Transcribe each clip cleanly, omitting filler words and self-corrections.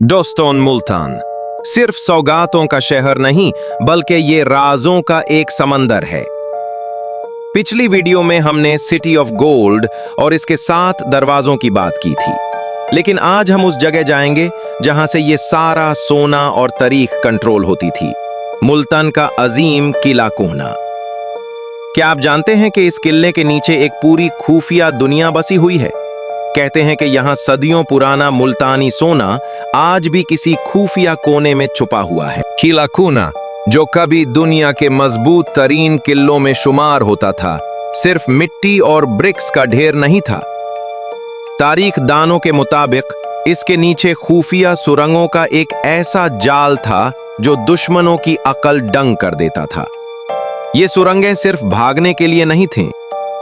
दोस्तों, मुल्तान सिर्फ सौगातों का शहर नहीं बल्कि ये राजों का एक समंदर है। पिछली वीडियो में हमने सिटी ऑफ गोल्ड और इसके 7 दरवाजों की बात की थी, लेकिन आज हम उस जगह जाएंगे जहां से ये सारा सोना और तारीख कंट्रोल होती थी, मुल्तान का अजीम किला कोहना। क्या आप जानते हैं कि इस किले के नीचे एक पूरी खुफिया दुनिया बसी हुई है? कहते हैं कि यहाँ सदियों पुराना मुल्तानी सोना आज भी किसी खुफिया कोने में छुपा हुआ है। किला कोहना, जो कभी दुनिया के मजबूत तरीन किलों में शुमार होता था, सिर्फ मिट्टी और ब्रिक्स का ढेर नहीं था। तारीख दानों के मुताबिक इसके नीचे खुफिया सुरंगों का एक ऐसा जाल था जो दुश्मनों की अकल दंग कर देता था। ये सुरंगें सिर्फ भागने के लिए नहीं थीं,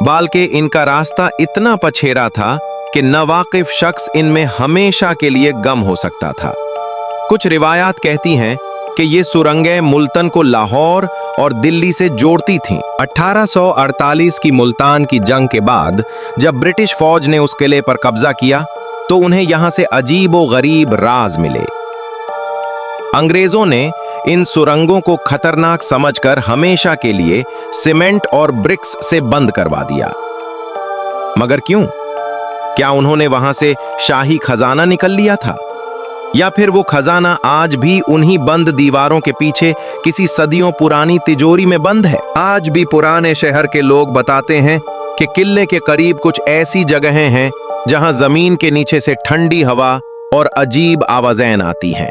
बल्कि इनका रास्ता इतना पछेरा था कि नावाकिफ शख्स इनमें हमेशा के लिए गम हो सकता था। कुछ रिवायात कहती हैं कि ये सुरंगें मुल्तान को लाहौर और दिल्ली से जोड़ती थीं। 1848 की मुल्तान की जंग के बाद जब ब्रिटिश फौज ने उस किले पर कब्जा किया तो उन्हें यहां से अजीब व गरीब राज मिले। अंग्रेजों ने इन सुरंगों को खतरनाक समझकर हमेशा के लिए सीमेंट और ब्रिक्स से बंद करवा दिया। मगर क्यों? क्या उन्होंने वहां से शाही खजाना निकल लिया था, या फिर वो खजाना आज भी उन्हीं बंद दीवारों के पीछे किसी सदियों पुरानी तिजोरी में बंद है? आज भी पुराने शहर के लोग बताते हैं कि किले के करीब कुछ ऐसी जगहें हैं जहां जमीन के नीचे से ठंडी हवा और अजीब आवाजें आती हैं।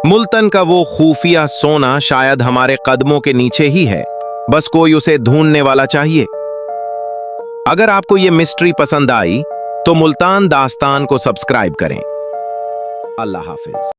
मुल्तान का वो खुफिया सोना शायद हमारे कदमों के नीचे ही है, बस कोई उसे ढूंढने वाला चाहिए। अगर आपको ये मिस्ट्री पसंद आई तो मुल्तान दास्तान को सब्सक्राइब करें। अल्लाह हाफिज।